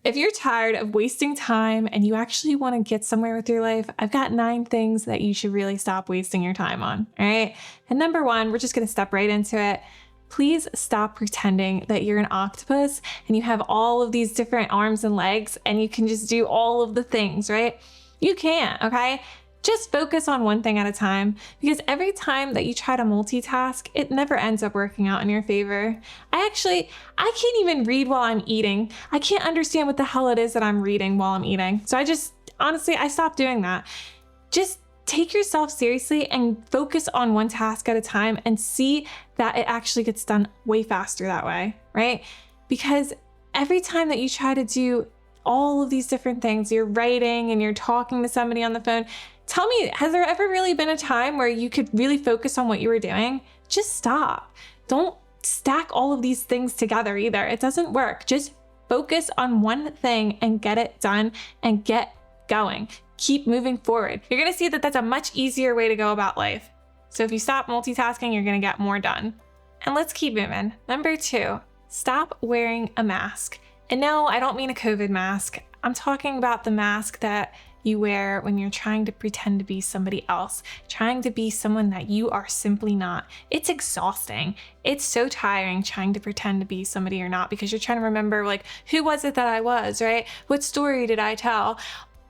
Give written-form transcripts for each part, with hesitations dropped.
If you're tired of wasting time and you actually want to get somewhere with your life, I've got 9 things that you should really stop wasting your time on, all right? And number 1, we're just going to step right into it. Please stop pretending that you're an octopus and you have all of these different arms and legs and you can just do all of the things, right? You can't, okay? Just focus on one thing at a time, because every time that you try to multitask, it never ends up working out in your favor. I can't even read while I'm eating. I can't understand what the hell it is that I'm reading while I'm eating. So I stopped doing that. Just take yourself seriously and focus on one task at a time and see that it actually gets done way faster that way, right? Because every time that you try to do all of these different things, you're writing and you're talking to somebody on the phone, tell me, has there ever really been a time where you could really focus on what you were doing? Just stop. Don't stack all of these things together either. It doesn't work. Just focus on one thing and get it done and get going. Keep moving forward. You're going to see that that's a much easier way to go about life. So if you stop multitasking, you're going to get more done. And let's keep moving. Number 2, stop wearing a mask. And no, I don't mean a COVID mask. I'm talking about the mask that you wear when you're trying to pretend to be somebody else, trying to be someone that you are simply not. It's exhausting. It's so tiring trying to pretend to be somebody you're not, because you're trying to remember, like, who was it that I was, right? What story did I tell?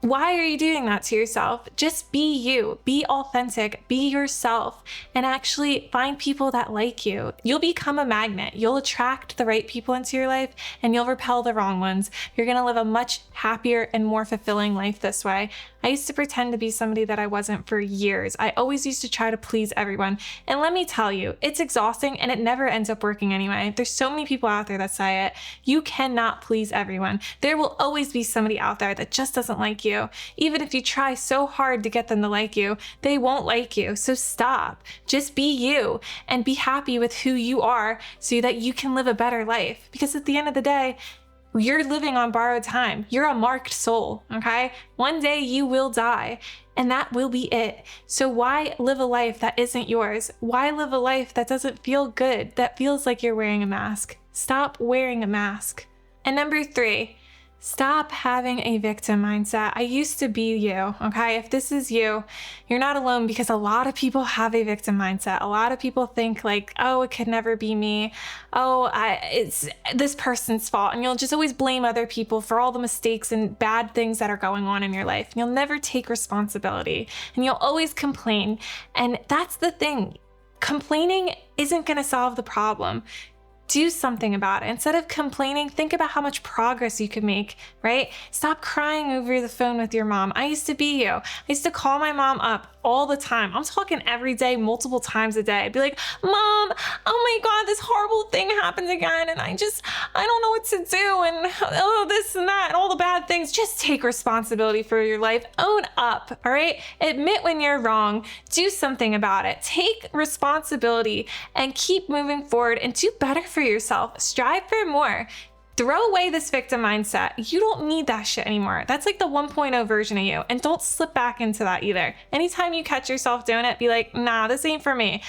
Why are you doing that to yourself? Just be you, be authentic, be yourself, and actually find people that like you. You'll become a magnet. You'll attract the right people into your life and you'll repel the wrong ones. You're gonna live a much happier and more fulfilling life this way. I used to pretend to be somebody that I wasn't for years. I always used to try to please everyone. And let me tell you, it's exhausting and it never ends up working anyway. There's so many people out there that say it. You cannot please everyone. There will always be somebody out there that just doesn't like you. Even if you try so hard to get them to like you, they won't like you. So stop. Just be you and be happy with who you are so that you can live a better life. Because at the end of the day, you're living on borrowed time. You're a marked soul, okay? One day you will die and that will be it. So why live a life that isn't yours? Why live a life that doesn't feel good, that feels like you're wearing a mask? Stop wearing a mask. And number 3, stop having a victim mindset. I used to be you, okay? If this is you, you're not alone, because a lot of people have a victim mindset. A lot of people think like, oh, it could never be me. Oh, it's this person's fault. And you'll just always blame other people for all the mistakes and bad things that are going on in your life. And you'll never take responsibility and you'll always complain. And that's the thing. Complaining isn't going to solve the problem. Do something about it. Instead of complaining, think about how much progress you could make, right? Stop crying over the phone with your mom. I used to be you. I used to call my mom up all the time. I'm talking every day, multiple times a day. I'd be like, Mom, oh my God, this horrible thing happens again. And I don't know what to do. And oh, this and that and all the bad things. Just take responsibility for your life. Own up, all right? Admit when you're wrong. Do something about it. Take responsibility and keep moving forward and do better for yourself. Strive for more. Throw away this victim mindset. You don't need that shit anymore. That's like the 1.0 version of you. And don't slip back into that either. Anytime you catch yourself doing it, be like, nah, this ain't for me.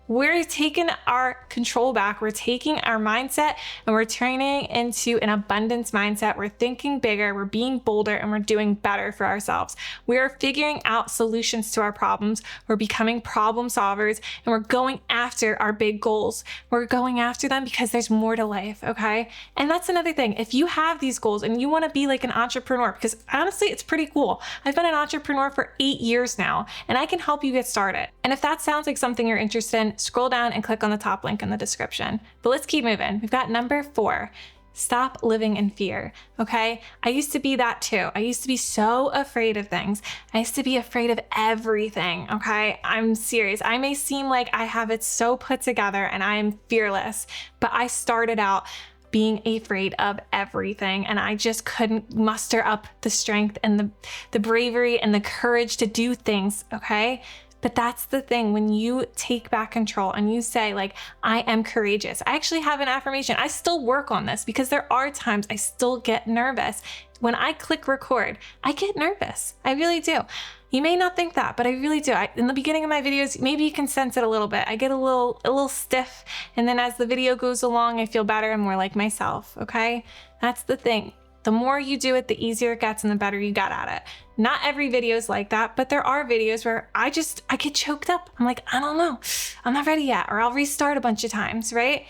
We're taking our control back. We're taking our mindset and we're turning into an abundance mindset. We're thinking bigger, we're being bolder, and we're doing better for ourselves. We are figuring out solutions to our problems. We're becoming problem solvers and we're going after our big goals. We're going after them because there's more to life, okay? And that's another thing. If you have these goals and you want to be like an entrepreneur, because honestly, it's pretty cool. I've been an entrepreneur for 8 years now and I can help you get started. And if that sounds like something you're interested in, scroll down and click on the top link in the description. But let's keep moving. We've got number 4. Stop living in fear, okay? I used to be that too. I used to be so afraid of things. I used to be afraid of everything, okay? I'm serious. I may seem like I have it so put together and I am fearless, but I started out being afraid of everything and I just couldn't muster up the strength and the bravery and the courage to do things, okay? But that's the thing, when you take back control and you say like, I am courageous. I actually have an affirmation. I still work on this because there are times I still get nervous. When I click record, I get nervous. I really do. You may not think that, but I really do. In the beginning of my videos, maybe you can sense it a little bit. I get a little stiff. And then as the video goes along, I feel better and more like myself, okay? That's the thing. The more you do it, the easier it gets and the better you get at it. Not every video is like that, but there are videos where I get choked up. I'm like, I don't know, I'm not ready yet, or I'll restart a bunch of times, right?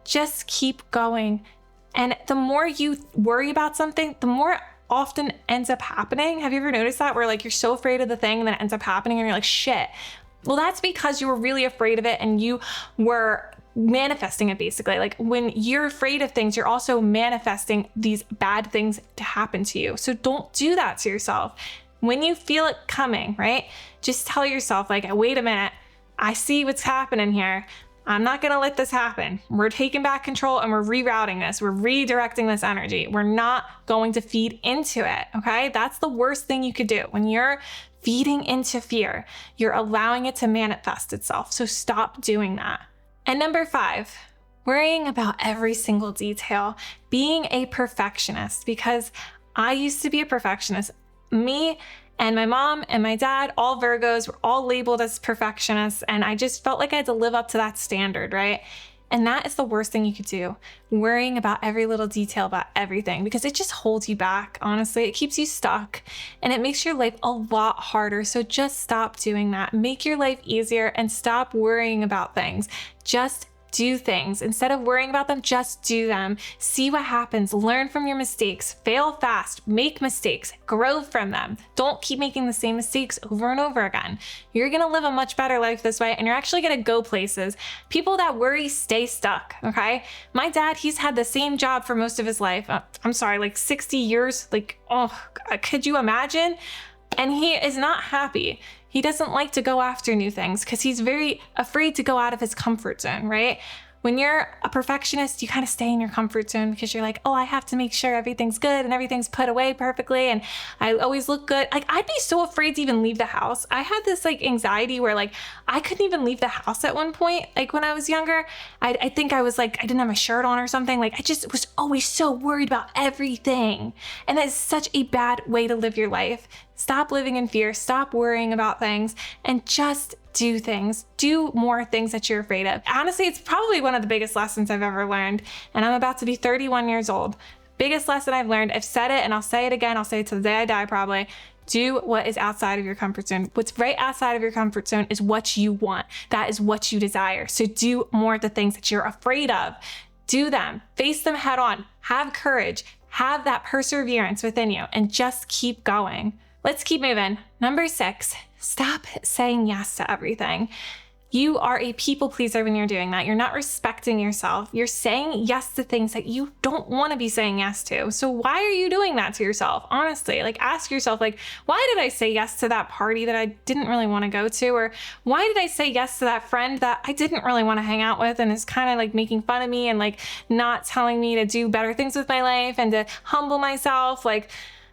Just keep going. And the more you worry about something, the more often ends up happening. Have you ever noticed that? Where like you're so afraid of the thing and then it ends up happening and you're like, shit. Well, that's because you were really afraid of it and you were manifesting it basically. Like when you're afraid of things, you're also manifesting these bad things to happen to you. So don't do that to yourself. When you feel it coming, right? Just tell yourself like, wait a minute, I see what's happening here. I'm not gonna let this happen. We're taking back control and we're rerouting this. We're redirecting this energy. We're not going to feed into it, okay? That's the worst thing you could do. When you're feeding into fear, you're allowing it to manifest itself. So stop doing that. And number 5, worrying about every single detail, being a perfectionist, because I used to be a perfectionist. Me and my mom and my dad, all Virgos, were all labeled as perfectionists, and I just felt like I had to live up to that standard, right? And that is the worst thing you could do, worrying about every little detail about everything, because it just holds you back, honestly. It keeps you stuck, and it makes your life a lot harder. So just stop doing that. Make your life easier and stop worrying about things. Just do things. Instead of worrying about them, just do them. See what happens. Learn from your mistakes. Fail fast. Make mistakes. Grow from them. Don't keep making the same mistakes over and over again. You're going to live a much better life this way, and you're actually going to go places. People that worry stay stuck, okay? My dad, he's had the same job for most of his life. Like 60 years. Like, oh, could you imagine? And he is not happy. He doesn't like to go after new things because he's very afraid to go out of his comfort zone, right? When you're a perfectionist, you kind of stay in your comfort zone because you're like, oh, I have to make sure everything's good and everything's put away perfectly and I always look good. Like, I'd be so afraid to even leave the house. I had this like anxiety where like I couldn't even leave the house at one point. Like when I was younger, I think I was like, I didn't have my shirt on or something. Like I just was always so worried about everything. And that is such a bad way to live your life. Stop living in fear, stop worrying about things, and just do things. Do more things that you're afraid of. Honestly, it's probably one of the biggest lessons I've ever learned, and I'm about to be 31 years old. Biggest lesson I've learned, I've said it and I'll say it again, I'll say it till the day I die probably. Do what is outside of your comfort zone. What's right outside of your comfort zone is what you want. That is what you desire. So do more of the things that you're afraid of. Do them, face them head on, have courage, have that perseverance within you, and just keep going. Let's keep moving. Number 6, stop saying yes to everything. You are a people pleaser when you're doing that. You're not respecting yourself. You're saying yes to things that you don't want to be saying yes to. So why are you doing that to yourself? Honestly, like ask yourself, like, why did I say yes to that party that I didn't really want to go to? Or why did I say yes to that friend that I didn't really want to hang out with and is kind of like making fun of me and like not telling me to do better things with my life and to humble myself? Like,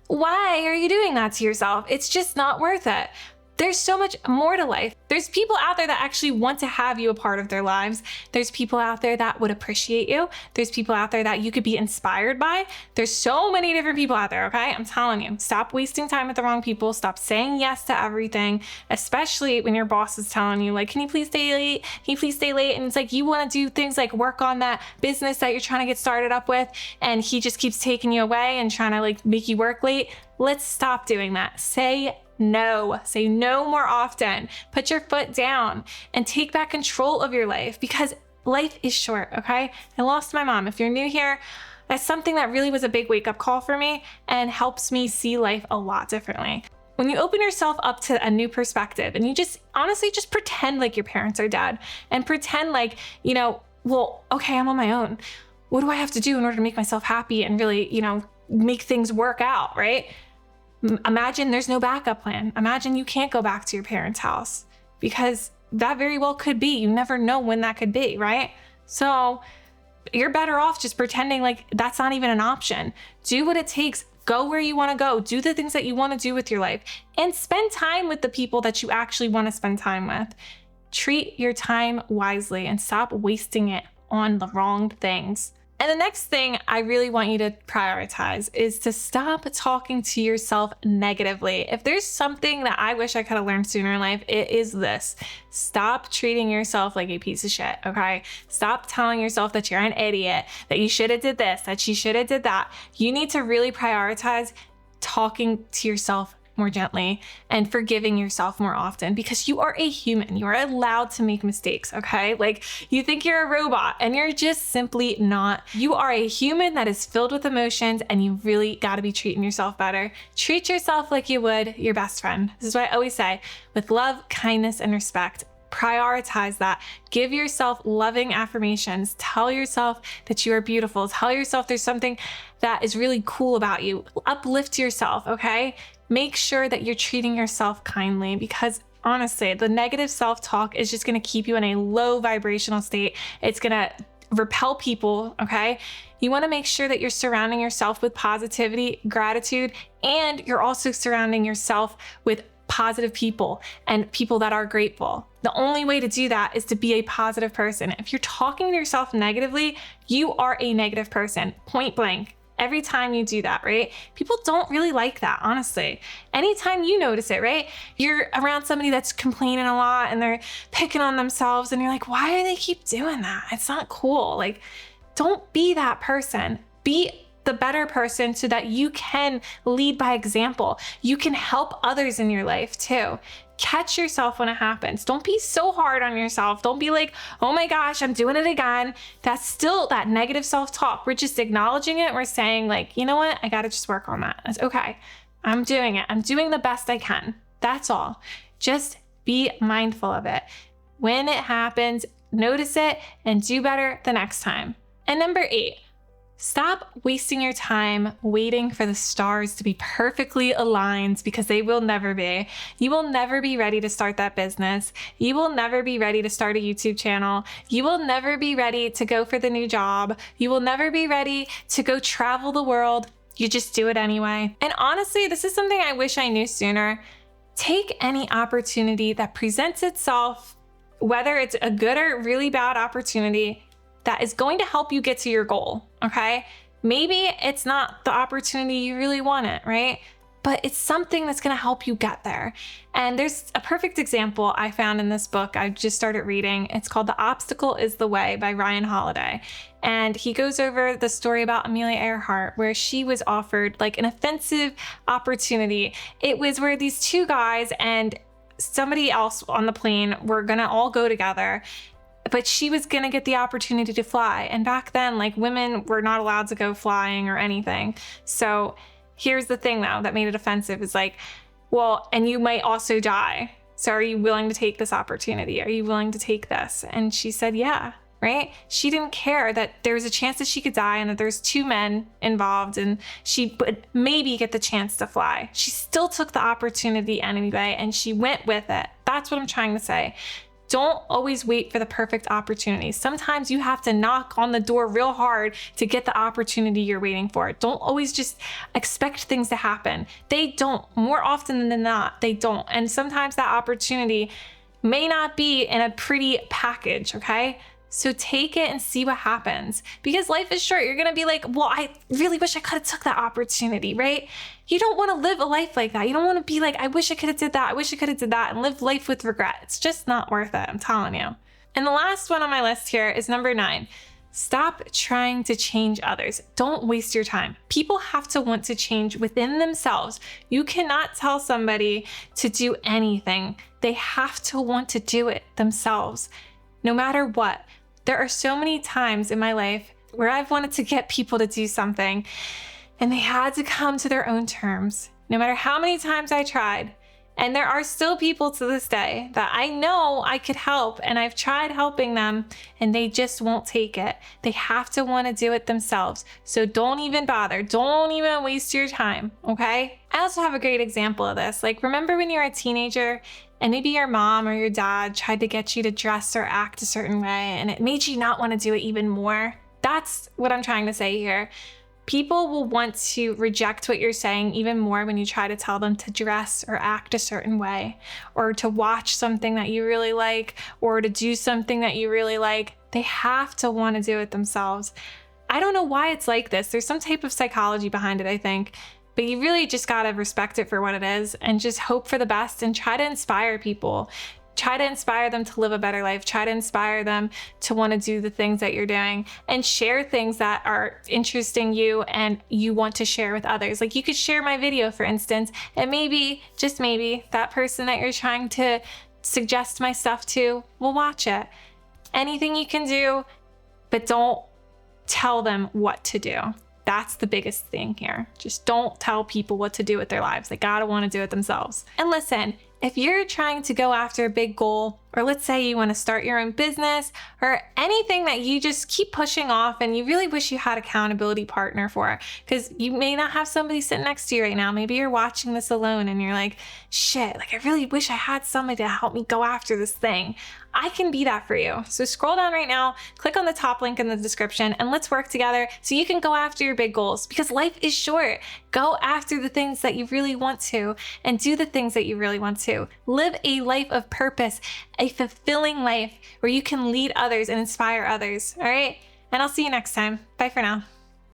why are you doing that to yourself? It's just not worth it. There's so much more to life. There's people out there that actually want to have you a part of their lives. There's people out there that would appreciate you. There's people out there that you could be inspired by. There's so many different people out there, okay? I'm telling you, stop wasting time with the wrong people. Stop saying yes to everything, especially when your boss is telling you, like, can you please stay late? Can you please stay late? And it's like, you want to do things like work on that business that you're trying to get started up with, and he just keeps taking you away and trying to like make you work late. Let's stop doing that. Say no more often. Put your foot down and take back control of your life, because life is short, okay? I lost my mom. If you're new here, that's something that really was a big wake-up call for me and helps me see life a lot differently. When you open yourself up to a new perspective and you just honestly just pretend like your parents are dead and pretend like, you know, well, okay, I'm on my own. What do I have to do in order to make myself happy and really, you know, make things work out, right? Imagine there's no backup plan. Imagine you can't go back to your parents' house, because that very well could be. You never know when that could be, right? So you're better off just pretending like that's not even an option. Do what it takes. Go where you want to go. Do the things that you want to do with your life, and spend time with the people that you actually want to spend time with. Treat your time wisely and stop wasting it on the wrong things. And the next thing I really want you to prioritize is to stop talking to yourself negatively. If there's something that I wish I could have learned sooner in life, it is this. Stop treating yourself like a piece of shit, okay? Stop telling yourself that you're an idiot, that you should have did this, that you should have did that. You need to really prioritize talking to yourself more gently and forgiving yourself more often, because you are a human. You are allowed to make mistakes, okay? Like, you think you're a robot and you're just simply not. You are a human that is filled with emotions, and you really got to be treating yourself better. Treat yourself like you would your best friend. This is what I always say, with love, kindness, and respect. Prioritize that. Give yourself loving affirmations. Tell yourself that you are beautiful. Tell yourself there's something that is really cool about you. Uplift yourself, okay? Make sure that you're treating yourself kindly, because honestly, the negative self-talk is just going to keep you in a low vibrational state. It's going to repel people, okay? You want to make sure that you're surrounding yourself with positivity, gratitude, and you're also surrounding yourself with positive people and people that are grateful. The only way to do that is to be a positive person. If you're talking to yourself negatively, you are a negative person, point blank. Every time you do that, right? People don't really like that, honestly. Anytime you notice it, right? You're around somebody that's complaining a lot and they're picking on themselves, and you're like, why do they keep doing that? It's not cool. Like, don't be that person. Be the better person so that you can lead by example. You can help others in your life too. Catch yourself when it happens. Don't be so hard on yourself. Don't be like, oh my gosh, I'm doing it again. That's still that negative self-talk. We're just acknowledging it. We're saying like, you know what? I got to just work on that. It's okay. I'm doing it. I'm doing the best I can. That's all. Just be mindful of it. When it happens, notice it and do better the next time. And number 8, stop wasting your time waiting for the stars to be perfectly aligned, because they will never be. You will never be ready to start that business. You will never be ready to start a YouTube channel. You will never be ready to go for the new job. You will never be ready to go travel the world. You just do it anyway. And honestly, this is something I wish I knew sooner. Take any opportunity that presents itself, whether it's a good or really bad opportunity, that is going to help you get to your goal, okay? Maybe it's not the opportunity you really wanted, right? But it's something that's gonna help you get there. And there's a perfect example I found in this book I just started reading. It's called The Obstacle is the Way by Ryan Holiday. And he goes over the story about Amelia Earhart, where she was offered like an offensive opportunity. It was where these two guys and somebody else on the plane were gonna all go together, but she was gonna get the opportunity to fly. And back then, like, women were not allowed to go flying or anything. So here's the thing though that made it offensive is like, well, and you might also die. So are you willing to take this opportunity? Are you willing to take this? And she said, yeah, right? She didn't care that there was a chance that she could die and that there's 2 men involved and she would maybe get the chance to fly. She still took the opportunity anyway, and she went with it. That's what I'm trying to say. Don't always wait for the perfect opportunity. Sometimes you have to knock on the door real hard to get the opportunity you're waiting for. Don't always just expect things to happen. They don't. More often than not, they don't. And sometimes that opportunity may not be in a pretty package, okay? So take it and see what happens, because life is short. You're gonna be like, well, I really wish I could have took that opportunity, right? You don't wanna live a life like that. You don't wanna be like, I wish I could have did that. I wish I could have did that, and live life with regret. It's just not worth it, I'm telling you. And the last one on my list here is number 9. Stop trying to change others. Don't waste your time. People have to want to change within themselves. You cannot tell somebody to do anything. They have to want to do it themselves, no matter what. There are so many times in my life where I've wanted to get people to do something and they had to come to their own terms, no matter how many times I tried. And there are still people to this day that I know I could help, and I've tried helping them and they just won't take it. They have to want to do it themselves. So don't even bother. Don't even waste your time, okay? I also have a great example of this. Like, remember when you were a teenager and maybe your mom or your dad tried to get you to dress or act a certain way and it made you not want to do it even more? That's what I'm trying to say here. People will want to reject what you're saying even more when you try to tell them to dress or act a certain way, or to watch something that you really like, or to do something that you really like. They have to want to do it themselves. I don't know why it's like this. There's some type of psychology behind it, I think. But you really just gotta respect it for what it is and just hope for the best and try to inspire people. Try to inspire them to live a better life. Try to inspire them to want to do the things that you're doing and share things that are interesting you and you want to share with others. Like you could share my video, for instance, and maybe, just maybe, that person that you're trying to suggest my stuff to will watch it. Anything you can do, but don't tell them what to do. That's the biggest thing here. Just don't tell people what to do with their lives. They gotta want to do it themselves. And listen, if you're trying to go after a big goal, or let's say you want to start your own business or anything that you just keep pushing off and you really wish you had an accountability partner for, because you may not have somebody sitting next to you right now. Maybe you're watching this alone and you're like, shit, like I really wish I had somebody to help me go after this thing. I can be that for you. So scroll down right now, click on the top link in the description, and let's work together so you can go after your big goals, because life is short. Go after the things that you really want to and do the things that you really want to. Live a life of purpose, a fulfilling life where you can lead others and inspire others. All right. And I'll see you next time. Bye for now.